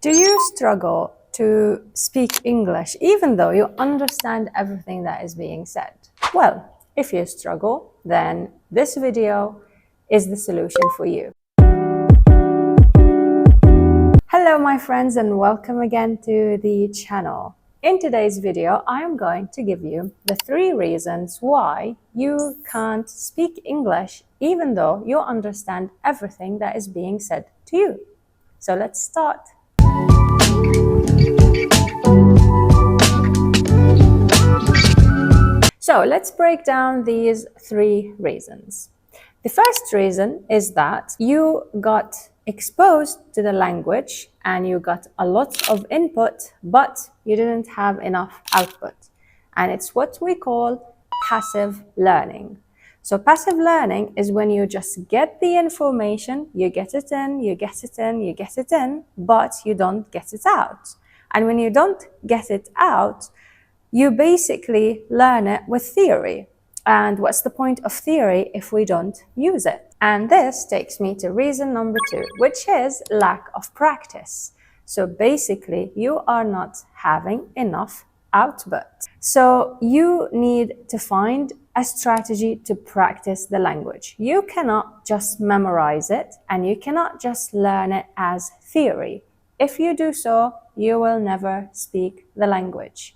Do you struggle to speak English even though you understand everything that is being said? Well, if you struggle, then this video is the solution for you. Hello my friends and welcome again to the channel. In today's video, I am going to give you the 3 reasons why you can't speak English even though you understand everything that is being said to you. So let's start. So let's break down these 3 reasons. The first reason is that you got exposed to the language and you got a lot of input, but you didn't have enough output. And it's what we call passive learning. So passive learning is when you just get the information, you get it in, you get it in, you get it in, but you don't get it out. And when you don't get it out, you basically learn it with theory. And what's the point of theory if we don't use it? And this takes me to reason number 2, which is lack of practice. So basically, you are not having enough output. So you need to find a strategy to practice the language. You cannot just memorize it and you cannot just learn it as theory. If you do so, you will never speak the language.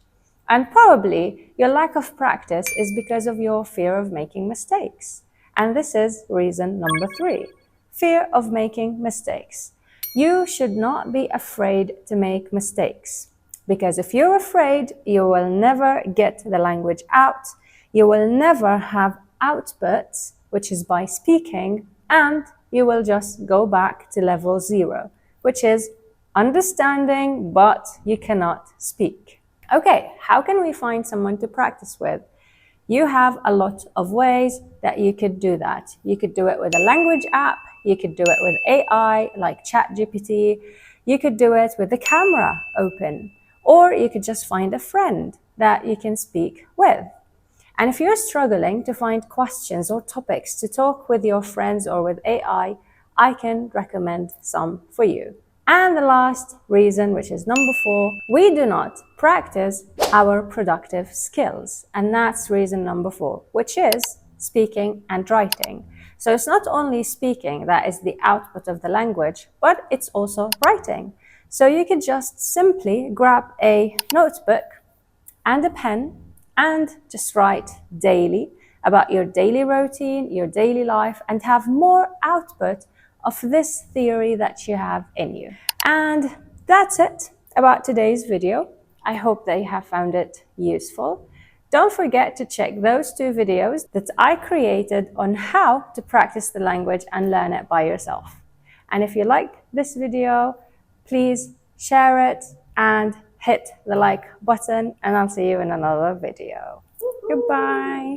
And probably your lack of practice is because of your fear of making mistakes. And this is reason number 3, fear of making mistakes. You should not be afraid to make mistakes, because if you're afraid, you will never get the language out, you will never have outputs, which is by speaking, and you will just go back to level 0, which is understanding, but you cannot speak. Okay, how can we find someone to practice with? You have a lot of ways that you could do that. You could do it with a language app, you could do it with AI like ChatGPT, you could do it with the camera open, or you could just find a friend that you can speak with. And if you're struggling to find questions or topics to talk with your friends or with AI, I can recommend some for you. And the last reason, which is number 4, we do not practice our productive skills. And that's reason number 4, which is speaking and writing. So it's not only speaking that is the output of the language, but it's also writing. So you could just simply grab a notebook and a pen and just write daily about your daily routine, your daily life, and have more output of this theory that you have in you. And that's it about today's video. I hope that you have found it useful. Don't forget to check those 2 videos that I created on how to practice the language and learn it by yourself. And if you like this video, please share it and hit the like button, and I'll see you in another video. Goodbye.